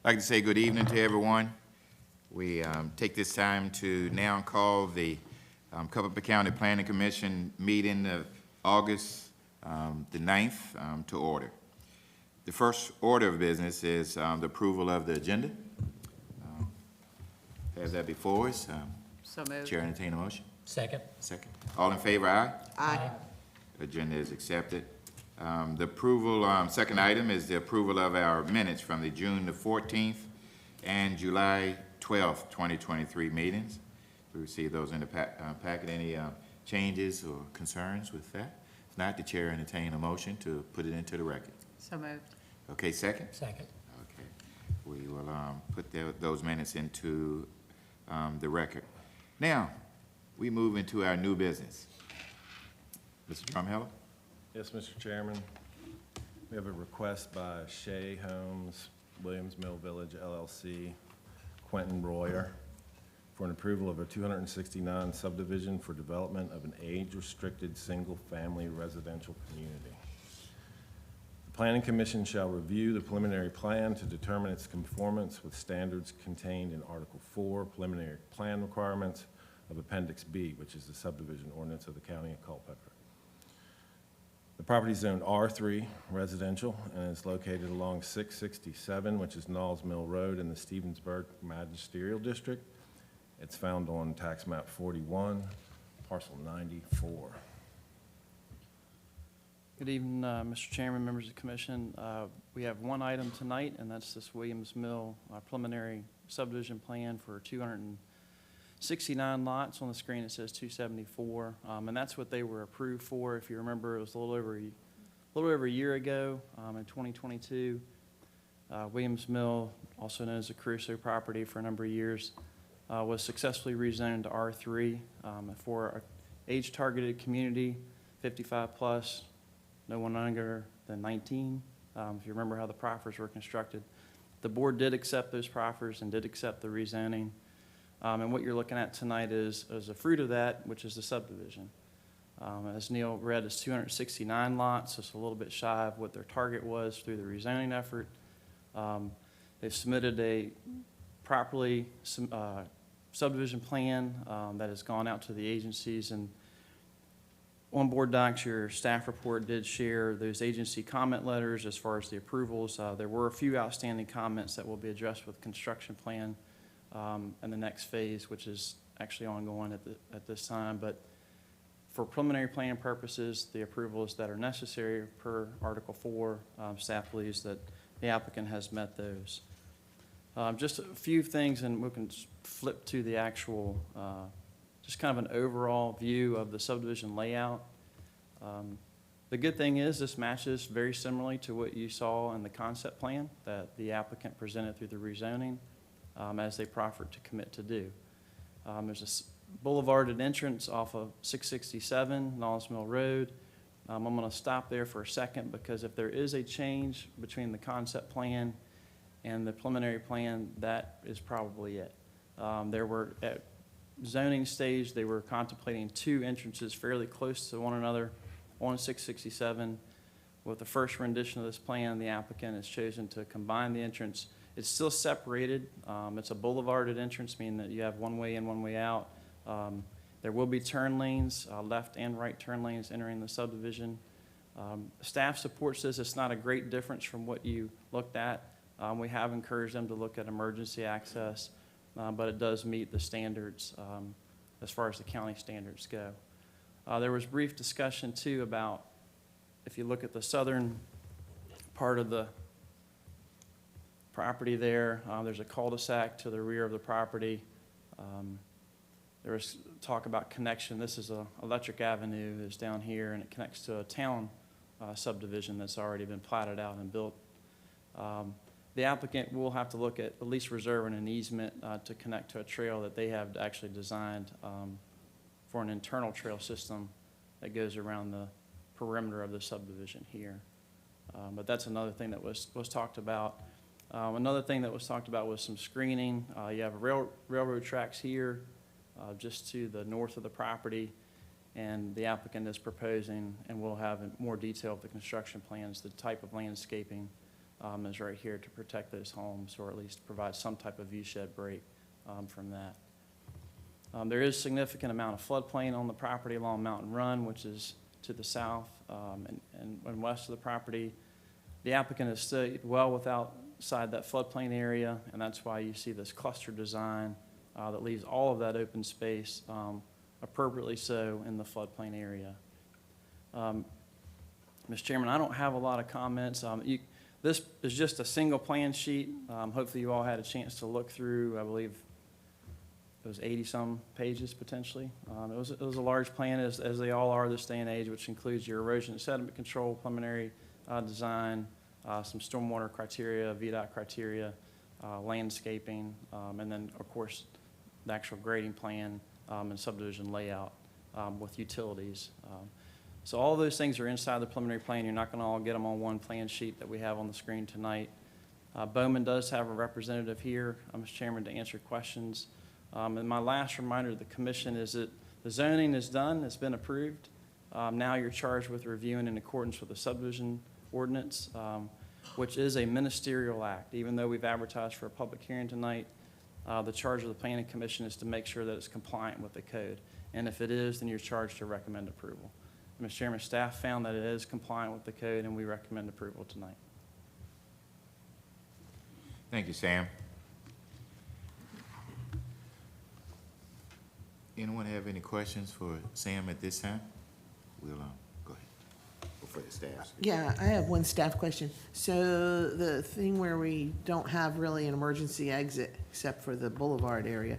I'd like to say good evening to everyone. We take this time to now call the Culpeper County Planning Commission meeting of August the 9th to order. The first order of business is the approval of the agenda. Have that before us. So moved. Chair entertain a motion. Second. Second. All in favor, aye? Aye. Agenda is accepted. The approval, second item is the approval of our minutes from the June the 14th and July 12th, 2023 meetings. We received those in the packet. Any changes or concerns with that? If not, the chair entertain a motion to put it into the record. So moved. Okay, second? Second. Okay. We will put those minutes into the record. Now, we move into our new business. Mr. Drumheller? Yes, Mr. Chairman. We have a request by Shea Homes, Williams Mill Village LLC, Quentin Royer, for an approval of a 269 subdivision for development of an age-restricted single-family residential community. The Planning Commission shall review the preliminary plan to determine its conformance with standards contained in Article 4, Preliminary Plan Requirements of Appendix B, which is the subdivision ordinance of the County of Culpeper. The property is zoned R3 residential and is located along 667, which is Knowles Mill Road in the Stevensburg Magisterial District. It's found on tax map 41, parcel 94. Good evening, Mr. Chairman, members of the commission. We have one item tonight, and that's this Williams Mill preliminary subdivision plan for 269 lots. On the screen it says 274, and that's what they were approved for. If you remember, it was a little over a year ago, in 2022. Williams Mill, also known as the Crusoe property for a number of years, was successfully rezoned to R3 for an age-targeted community, 55 plus, no one younger than 19. If you remember how the proffers were constructed, the board did accept those proffers and did accept the rezoning. And what you're looking at tonight is a fruit of that, which is the subdivision. As Neil read, it's 269 lots, so it's a little bit shy of what their target was through the rezoning effort. They've submitted a properly subdivision plan that has gone out to the agencies, and on board docs, your staff report did share those agency comment letters as far as the approvals. There were a few outstanding comments that will be addressed with construction plan in the next phase, which is actually ongoing at this time. But for preliminary plan purposes, the approvals that are necessary per Article 4, staff believes that the applicant has met those. Just a few things, and we can flip to the actual, just kind of an overall view of the subdivision layout. The good thing is this matches very similarly to what you saw in the concept plan that the applicant presented through the rezoning as they proffered to commit to do. There's a boulevarded entrance off of 667 Knowles Mill Road. I'm going to stop there for a second because if there is a change between the concept plan and the preliminary plan, that is probably it. There were, at zoning stage, they were contemplating two entrances fairly close to one another on 667. With the first rendition of this plan, the applicant has chosen to combine the entrance. It's still separated. It's a boulevarded entrance, meaning that you have one way in, one way out. There will be turn lanes, left and right turn lanes entering the subdivision. Staff supports this. It's not a great difference from what you looked at. We have encouraged them to look at emergency access, but it does meet the standards as far as the county standards go. There was brief discussion too about, if you look at the southern part of the property there, there's a cul-de-sac to the rear of the property. There was talk about connection. This is Electric Avenue is down here, and it connects to a town subdivision that's already been platted out and built. The applicant will have to look at least reserving an easement to connect to a trail that they have actually designed for an internal trail system that goes around the perimeter of the subdivision here. But that's another thing that was talked about. Another thing that was talked about was some screening. You have railroad tracks here just to the north of the property, and the applicant is proposing, and we'll have in more detail of the construction plans, the type of landscaping is right here to protect those homes, or at least provide some type of view shed break from that. There is significant amount of floodplain on the property along Mountain Run, which is to the south and west of the property. The applicant has stayed well outside that floodplain area, and that's why you see this cluster design that leaves all of that open space appropriately so in the floodplain area. Mr. Chairman, I don't have a lot of comments. This is just a single plan sheet. Hopefully you all had a chance to look through, I believe it was 80-some pages potentially. It was a large plan, as they all are this day and age, which includes your erosion and sediment control, preliminary design, some stormwater criteria, VDOT criteria, landscaping, and then, of course, the actual grading plan and subdivision layout with utilities. So all of those things are inside the preliminary plan. You're not going to all get them on one plan sheet that we have on the screen tonight. Bowman does have a representative here, Mr. Chairman, to answer questions. And my last reminder to the commission is that the zoning is done, it's been approved. Now you're charged with reviewing in accordance with the subdivision ordinance, which is a ministerial act. Even though we've advertised for a public hearing tonight, the charge of the planning commission is to make sure that it's compliant with the code. And if it is, then you're charged to recommend approval. Mr. Chairman, staff found that it is compliant with the code, and we recommend approval tonight. Thank you, Sam. Anyone have any questions for Sam at this time? We'll go ahead. Go for the staff. Yeah, I have one staff question. So the thing where we don't have really an emergency exit except for the boulevard area,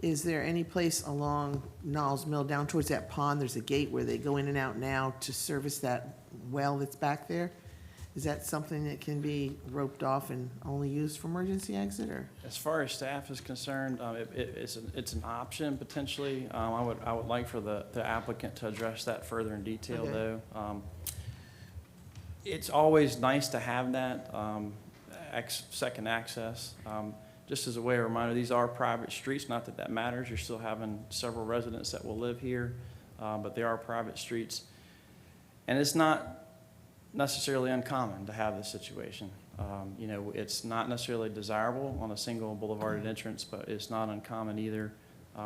is there any place along Niles Mill down towards that pond, there's a gate where they go in and out now to service that well that's back there? Is that something that can be roped off and only used for emergency exit, or? As far as staff is concerned, it's an option potentially. I would like for the applicant to address that further in detail, Okay. though. It's always nice to have that second access. Just as a way of reminder, these are private streets, not that that matters. You're still having several residents that will live here, but they are private streets. And it's not necessarily uncommon to have this situation. You know, it's not necessarily desirable on a single boulevarded entrance, but it's not uncommon either.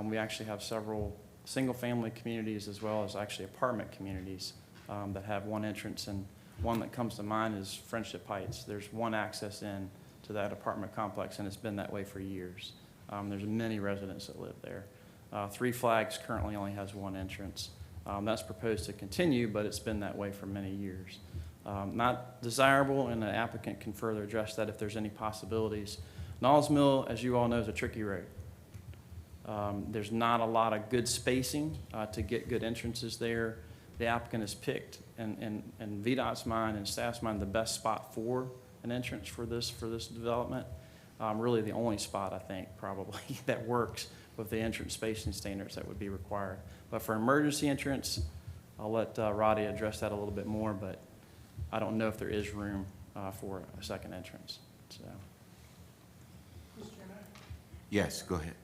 We actually have several single-family communities as well as actually apartment communities that have one entrance, and one that comes to mind is Friendship Heights. There's one access in to that apartment complex, and it's been that way for years. There's many residents that live there. Three Flags currently only has one entrance. That's proposed to continue, but it's been that way for many years. Not desirable, and the applicant can further address that if there's any possibilities. Niles Mill, as you all know, is a tricky road. There's not a lot of good spacing to get good entrances there. The applicant has picked, in VDOT's mind and staff's mind, the best spot for an entrance for this development. Really the only spot, I think, probably, that works with the entrance spacing standards that would be required. But for emergency entrance, I'll let Roddy address that a little bit more, but I don't know if there is room for a second entrance, so. Yes, go ahead.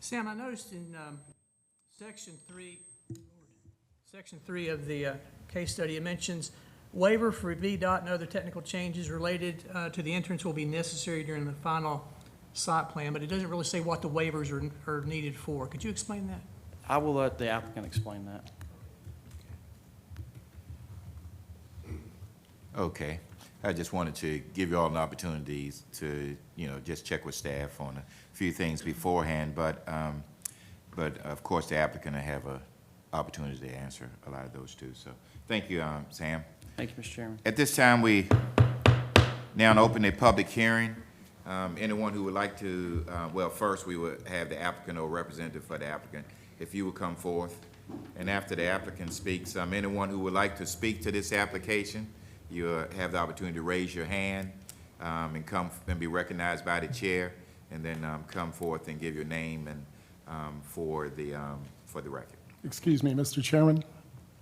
Sam, I noticed in section 3 of the case study, it mentions waiver for VDOT and other technical changes related to the entrance will be necessary during the final site plan, but it doesn't really say what the waivers are needed for. Could you explain that? I will let the applicant explain that. Okay. I just wanted to give you all an opportunity to, just check with staff on a few things beforehand, but of course, the applicant will have an opportunity to answer a lot of those too. So thank you, Sam. Thank you, Mr. Chairman. At this time, we now open a public hearing. Anyone who would like to, first we would have the applicant or representative for the applicant, if you would come forth. And after the applicant speaks, anyone who would like to speak to this application, you have the opportunity to raise your hand and come and be recognized by the chair, and then come forth and give your name and for the record. Excuse me, Mr. Chairman?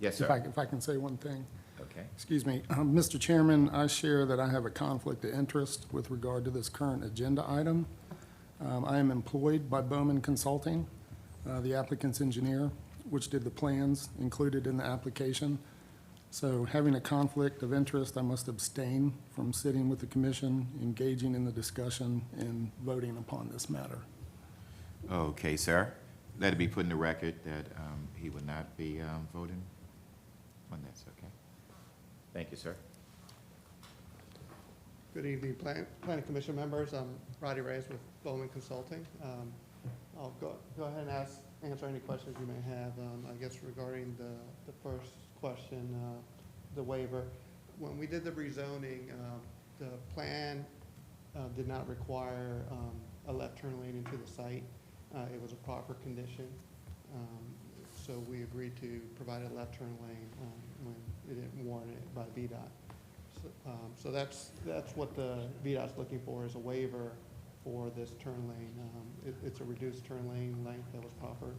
Yes, sir. If I can say one thing. Okay. Excuse me. Mr. Chairman, I share that I have a conflict of interest with regard to this current agenda item. I am employed by Bowman Consulting, the applicant's engineer, which did the plans included in the application. So having a conflict of interest, I must abstain from sitting with the commission, engaging in the discussion, and voting upon this matter. Okay, sir. Let it be put in the record that he would not be voting on this, okay? Thank you, sir. Good evening, Planning Commission members. I'm Roddy Reyes with Bowman Consulting. I'll go ahead and answer any questions you may have. I guess regarding the first question, the waiver. When we did the rezoning, the plan did not require a left turn lane into the site. It was a proper condition. So we agreed to provide a left turn lane when it didn't warrant it by VDOT. So that's what the VDOT's looking for, is a waiver for this turn lane. It's a reduced turn lane length that was proper.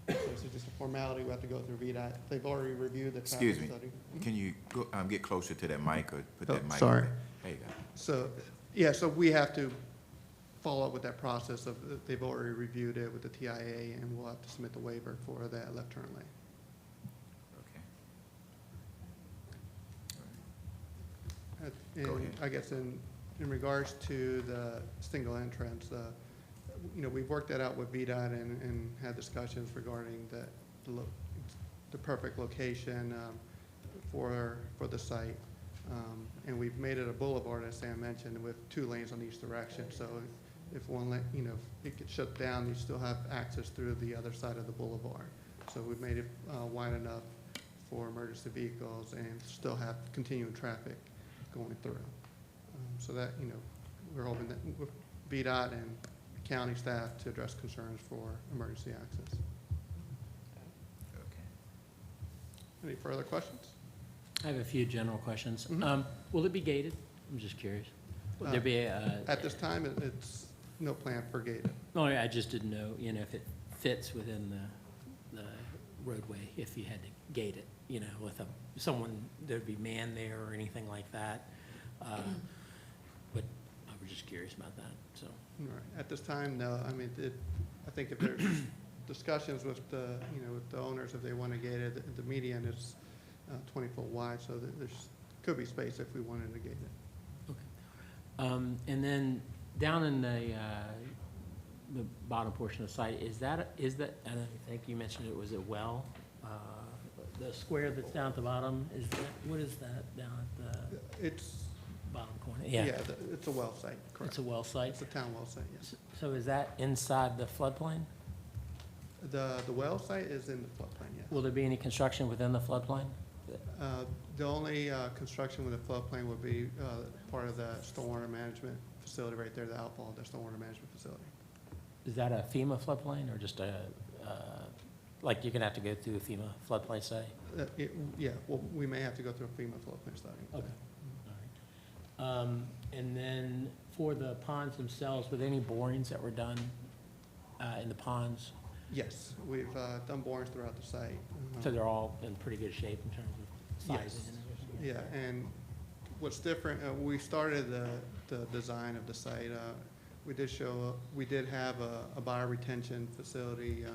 So this is just a formality we have to go through VDOT. They've already reviewed the Excuse traffic me. study. Can you go, get closer to that mic or put that Oh, mic? sorry. There you go. So, yeah, so we have to follow up with that process of, they've already reviewed it with the TIA, and we'll have to submit the waiver for that left turn lane. Okay. Go And ahead. I guess in regards to the single entrance, we've worked that out with VDOT and had discussions regarding the perfect location for the site. And we've made it a boulevard, as Sam mentioned, with 2 lanes on each direction. So if one lane, if it gets shut down, you still have access through the other side of the boulevard. So we've made it wide enough for emergency vehicles and still have continuing traffic going through. So that, we're hoping that with VDOT and county staff to address concerns for emergency access. Okay. Any further questions? I have a few general questions. Mhm. Will it be gated? I'm just curious. Would there be a? At this time, it's no plan for gated. No, I just didn't know, if it fits within the roadway, if you had to gate it, with someone, there'd be man there or anything like that. But I was just curious about that, so. All right. At this time, no. I mean, I think if there's discussions with the, with the owners, if they want to gate it, the median is 20-foot wide, so there's, could be space if we wanted to gate it. Okay. And then down in the bottom portion of the site, is that, I don't think you mentioned it, was it well? The square that's down at the bottom, what is that down at the It's, bottom corner? it's a well site, correct. It's a well site? It's a town well site, yes. So is that inside the floodplain? The well site is in the floodplain, yes. Will there be any construction within the floodplain? The only construction with the floodplain would be part of the stormwater management facility right there, the outfall of the stormwater management facility. Is that a FEMA floodplain or just like you're gonna have to go through a FEMA floodplain study? Yeah, well, we may have to go through a FEMA floodplain study. Okay, all right. And then for the ponds themselves, were there any borings that were done in the ponds? Yes, we've done borings throughout the site. So they're all in pretty good shape in terms of sizing Yes. and everything? Yeah, and what's different, we started the design of the site. We did have a bioretention facility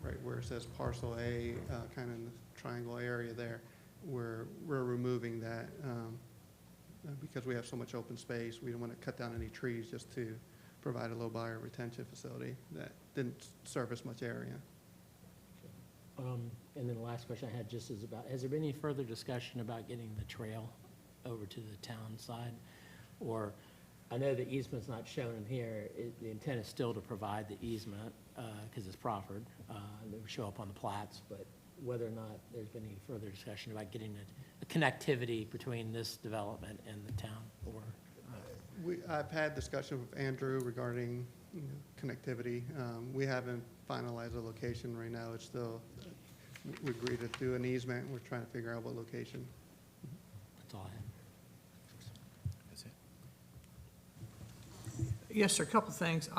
right where it says parcel A, kind of in the triangle area there. We're removing that because we have so much open space. We don't want to cut down any trees just to provide a low bioretention facility that didn't service much area. And then the last question I had just is about, has there been any further discussion about getting the trail over to the town side? Or, I know the easement's not shown in here, the intent is still to provide the easement, because it's proffered, that would show up on the plats, but whether or not there's been any further discussion about getting a connectivity between this development and the town, or? I've had discussion with Andrew regarding connectivity. We haven't finalized a location right now. It's still, we agreed to do an easement. We're trying to figure out what location. That's all I have. That's it. Yes, sir, a couple of things.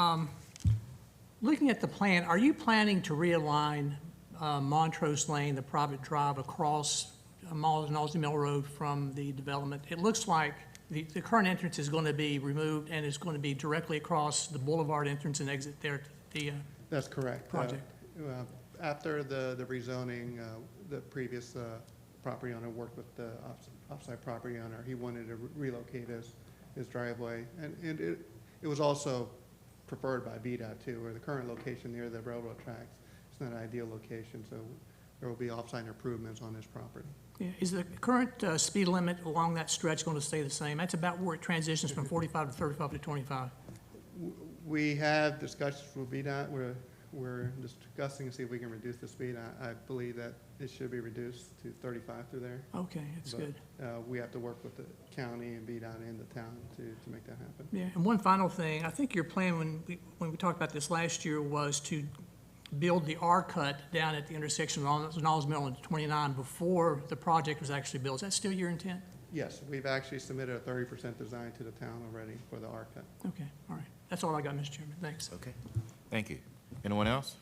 Looking at the plan, are you planning to realign Montrose Lane, the private drive, across Nosey Mill Road from the development? It looks like the current entrance is going to be removed and it's going to be directly across the boulevard entrance and exit there to the That's correct. project. After the rezoning, the previous property owner worked with the offsite property owner. He wanted to relocate his driveway. And it was also preferred by VDOT too, where the current location near the railroad tracks, it's not an ideal location, so there will be offsite improvements on this property. Yeah, is the current speed limit along that stretch going to stay the same? That's about where it transitions from 45 to 35 to 25. We have discussions with VDOT, we're discussing to see if we can reduce the speed. I believe that it should be reduced to 35 through there. Okay, that's But, good. We have to work with the county and VDOT and the town to make that happen. Yeah, and one final thing, I think your plan when we talked about this last year was to build the R-cut down at the intersection of Knowles Mill and 29 before the project was actually built. Is that still your intent? Yes, we've actually submitted a 30% design to the town already for the R-cut. Okay, all right. That's all I got, Mr. Chairman. Thanks. Okay, thank you. Anyone else?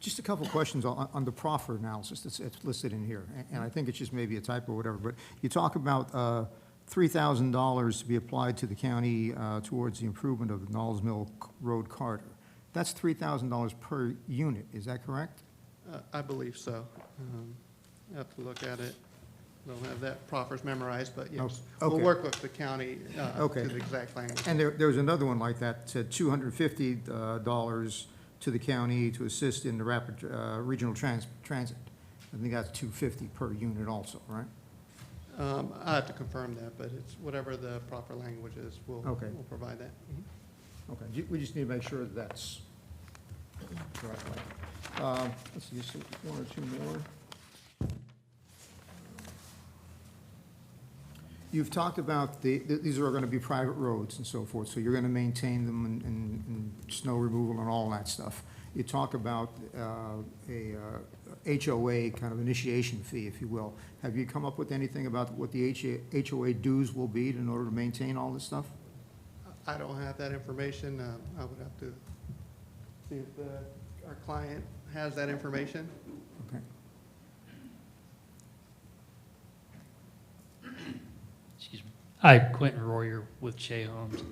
Just a couple of questions on the proffer analysis that's listed in here, and I think it's just maybe a typo or whatever, but you talk about $3,000 to be applied to the county towards the improvement of the Knowles Mill Road corridor. That's $3,000 per unit, is that correct? I believe so. I have to look at it. Don't have that proffers memorized, but yes. Oh, okay. We'll work with the county Okay. to the exact language. And there was another one like that, said $250 to the county to assist in the rapid regional transit. I think that's $250 per unit also, right? I have to confirm that, but it's whatever the proper language is, we'll provide that. Mhm. Okay, we just need to make sure that that's the right way. Let's see, just one or two more. You've talked about these are going to be private roads and so forth, so you're going to maintain them and snow removal and all that stuff. You talk about a HOA kind of initiation fee, if you will. Have you come up with anything about what the HOA dues will be in order to maintain all this stuff? I don't have that information. I would have to see if our client has that information. Okay. Excuse me. Hi, Quentin Royer with Shea Homes.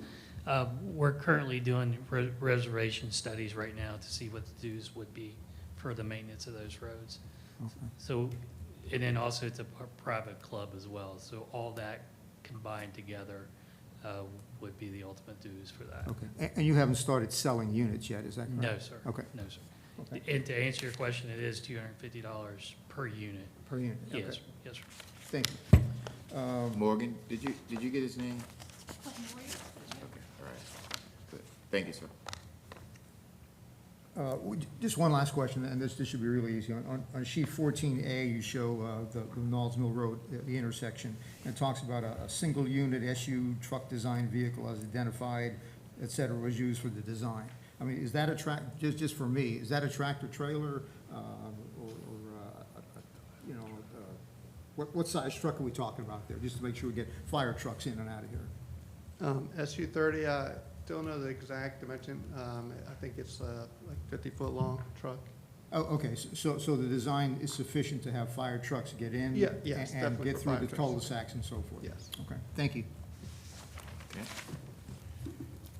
We're currently doing reservation studies right now to see what the dues would be for the maintenance of those roads. Okay. So, and then also it's a private club as well. So all that combined together would be the ultimate dues for that. Okay, and you haven't started selling units yet, is that correct? No, sir. Okay. No, sir. Okay. And to answer your question, it is $250 per unit. Per unit? Okay. Yes, yes, sir. Thank you. Morgan, did you get his name? Okay, all right. Good. Thank you, sir. Just one last question, and this should be really easy. On sheet 14A, you show the Knowles Mill Road, the intersection, and it talks about a single unit SU truck design vehicle as identified, et cetera, was used for the design. I mean, is that a just for me, is that a tractor trailer, you know, what size truck are we talking about there? Just to make sure we get fire trucks in and out of here. SU-30, I don't know the exact dimension. I think it's like 50-foot long truck. Oh, okay, so the design is sufficient to have fire trucks get in? Yeah, yes, And definitely get for through fire the trucks. cul-de-sacs and so forth? Yes. Okay, thank you. Okay.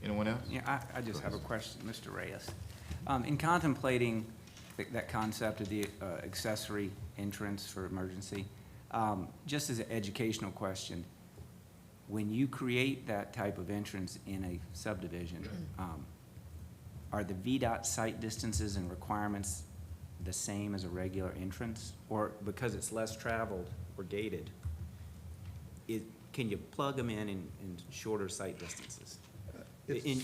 Anyone else? Yeah, I just have a question, Mr. Reyes. In contemplating that concept of the accessory entrance for emergency, just as an educational question, when you create that type of entrance in a subdivision, are the VDOT site distances and requirements the same as a regular entrance? Or because it's less traveled or gated, can you plug them in shorter site distances?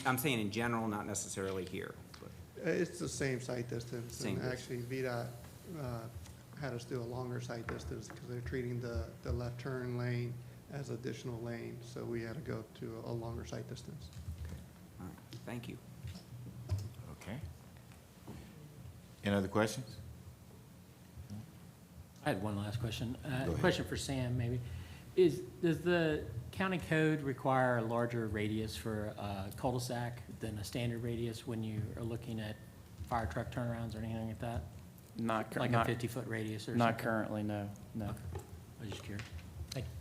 I'm saying in general, not necessarily here. But. It's the same site distance. Same And distance. actually, VDOT had us do a longer site distance because they're treating the left turn lane as additional lane. So we had to go to a longer site distance. All right, thank you. Okay. Any other questions? I had one last question. Go ahead. Question for Sam, maybe. Does the county code require a larger radius for a cul-de-sac than a standard radius when you are looking at fire truck turnarounds or anything like that? Not Like a 50-foot radius or something? Not currently, no. I was just curious. Thank you.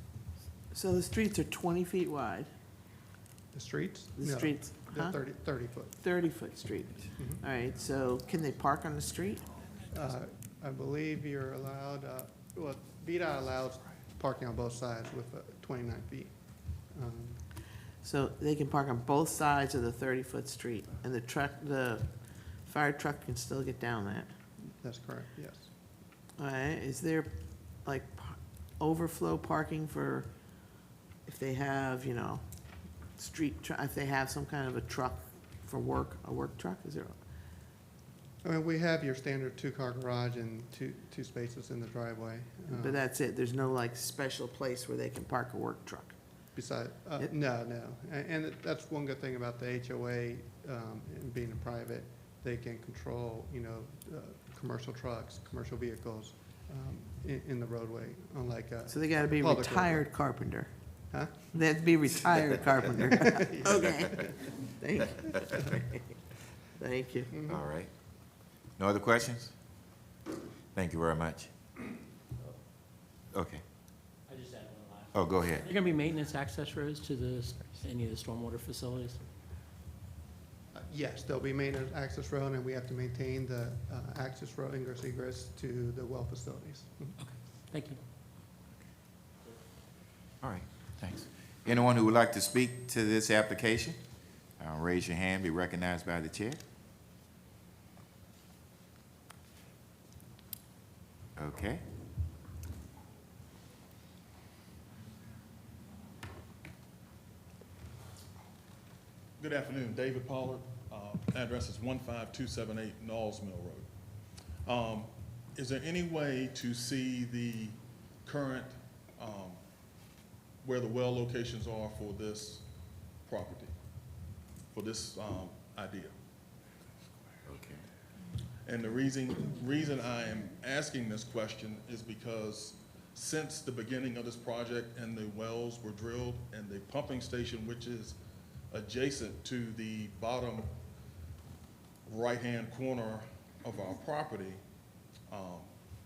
So the streets are 20 feet wide, The streets? the No, streets, They're huh? 30 foot. 30-foot streets. Mhm. All right, so can they park on the street? I believe you're allowed, well, VDOT allows parking on both sides with 29 feet. So they can park on both sides of the 30-foot street, and the fire truck can still get down that. That's correct, yes. All right, is there like overflow parking for, if they have, you know, if they have some kind of a truck for work, a work truck, is there? I mean, we have your standard two-car garage and two spaces in the driveway. But that's it, there's no like special place where they can park a work truck? Beside, It- no. And that's one good thing about the HOA, and being a private, they can control, you know, commercial trucks, commercial vehicles, in the roadway, unlike, So they gotta be Public retired carpenter. huh? They have to be retired carpenter. Okay. Thank you. Thank you. All right. No other questions? Thank you very much. Okay. I just had one last. Oh, go ahead. Are there gonna be maintenance access roads to any of the stormwater facilities? Yes, there'll be maintenance access road, and we have to maintain the access road ingress egress to the well facilities. Thank you. All right, thanks. Anyone who would like to speak to this application, raise your hand, be recognized by the chair. Okay. Good afternoon, David Pollard. Address is 15278 Knowles Mill Road. Is there any way to see the current, where the well locations are for this property, for this idea? Okay. And the reason I am asking this question is because since the beginning of this project and the wells were drilled and the pumping station, which is adjacent to the bottom right-hand corner of our property,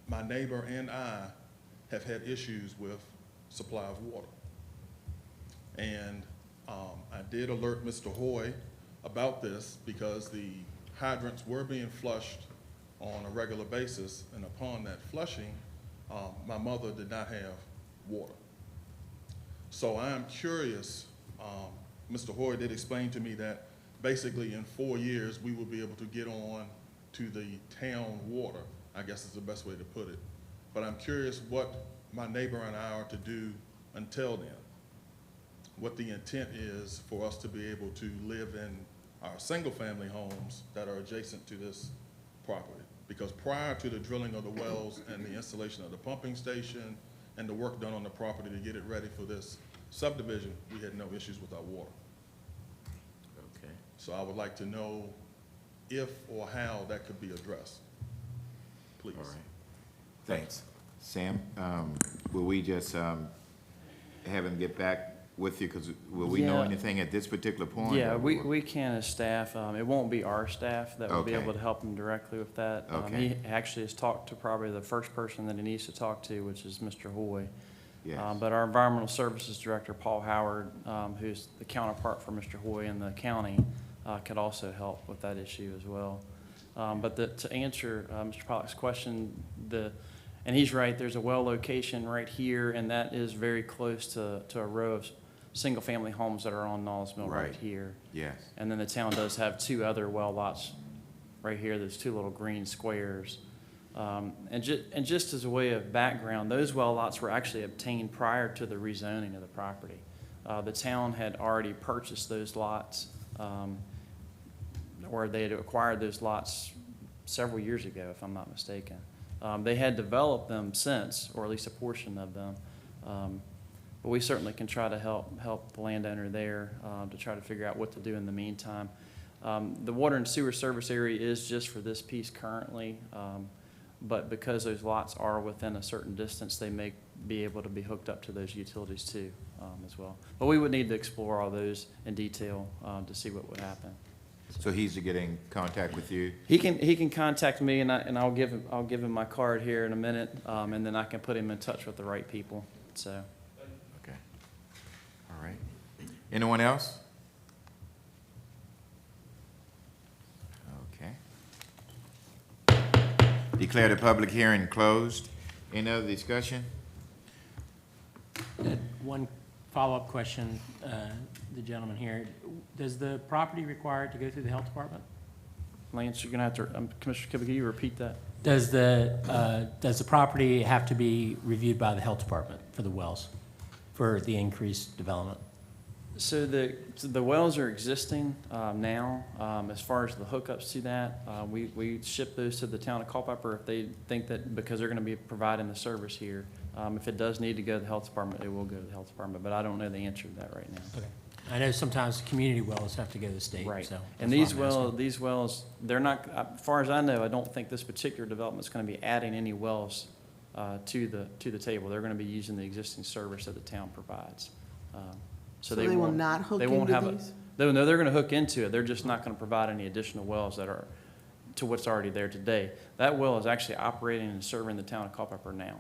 my neighbor and I have had issues with supply of water. And I did alert Mr. Hoy about this because the hydrants were being flushed on a regular basis, and upon that flushing, my mother did not have water. So I am curious, Mr. Hoy did explain to me that basically in 4 years, we will be able to get on to the town water, I guess is the best way to put it. But I'm curious what my neighbor and I are to do until then. What the intent is for us to be able to live in our single-family homes that are adjacent to this property. Because prior to the drilling of the wells and the installation of the pumping station and the work done on the property to get it ready for this subdivision, we had no issues with our water. Okay. So I would like to know if or how that could be addressed, please. All right. Thanks. Sam, will we just have him get back with you, because will we know Yeah. anything at this particular point? Yeah, or- we can as staff. It won't be our staff that will be Okay. able to help him directly with that. Okay. He actually has talked to probably the first person that he needs to talk to, which is Mr. Hoy. Yes. But our Environmental Services Director, Paul Howard, who's the counterpart for Mr. Hoy in the county, could also help with that issue as well. But to answer Mr. Pollock's question, and he's right, there's a well location right here, and that is very close to a row of single-family homes that are on Knowles Mill right Right. here. Yes. And then the town does have two other well lots right here, those two little green squares. And just as a way of background, those well lots were actually obtained prior to the rezoning of the property. The town had already purchased those lots, or they had acquired those lots several years ago, if I'm not mistaken. They had developed them since, or at least a portion of them. But we certainly can try to help the landowner there to try to figure out what to do in the meantime. The water and sewer service area is just for this piece currently, but because those lots are within a certain distance, they may be able to be hooked up to those utilities too, as well. But we would need to explore all those in detail to see what would happen. So he's to get in contact with you? He can contact me, and I'll give him my card here in a minute, and then I can put him in touch with the right people. So. Okay. All right. Anyone else? Okay. declare the public hearing closed. Any other discussion? One follow-up question, the gentleman here. Does the property require it to go through the health department? Lance, you're gonna have to, Commissioner Kibbe, can you repeat that? Does the property have to be reviewed by the health department for the wells, for the increased development? So the wells are existing now. As far as the hookups to that, we ship those to the town of Culpeper if they think that, because they're gonna be providing the service here. If it does need to go to the health department, it will go to the health department, but I don't know the answer to that right now. Okay. I know sometimes community wells have to go to the state, Right. so. And that's why I'm asking. these wells, they're not, as far as I know, I don't think this particular development's gonna be adding any wells to the table. They're gonna be using the existing service that the town provides. So they will won't- not hook they won't into have a- these? No, they're gonna hook into it. They're just not gonna provide any additional wells that are to what's already there today. That well is actually operating and serving the town of Culpeper now,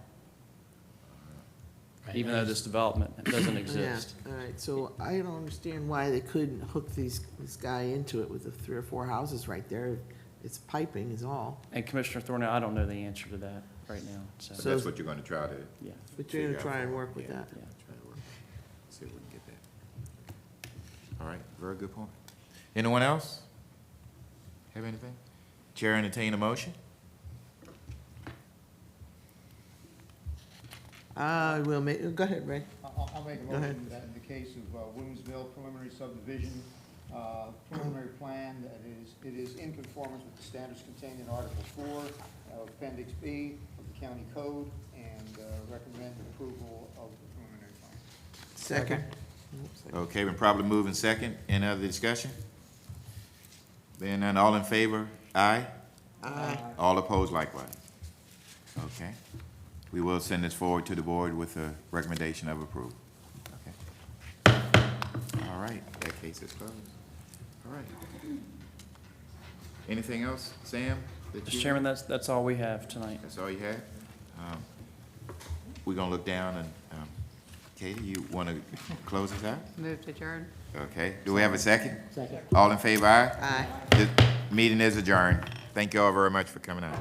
Right. even though this development doesn't Yeah, exist. all right, so I don't understand why they couldn't hook this guy into it with the 3 or 4 houses right there. It's piping is all, And Commissioner Thornell, I don't know the answer to that right now, So so, that's what you're gonna try to, yeah. but you're gonna Figure out try and for- work with yeah. that. Yeah. see if we can get that. All right, very good point. Anyone else? Have anything? Chair entertain a motion? I will make, go ahead, Ray. I'll make a Go ahead. motion that in the case of Williamsville preliminary subdivision, preliminary plan, that it is in conformance with the standards contained in Article 4 of Appendix B of the county code, and recommend approval of the preliminary plan. Second. Okay, been probably moving second. Any other discussion? Being none, all in favor? Aye. Aye. All opposed likewise. Okay. We will send this forward to the board with a recommendation of approval. Okay. All right, that case is closed. All right. Anything else, Sam? that Mr. you- Chairman, that's all we have tonight. That's all you have? We're gonna look down and, Katie, you wanna close us out? Move to adjourn. Okay, do we have a second? Second. All in favor, aye? Aye. This meeting is adjourned. Thank you all very much for coming out.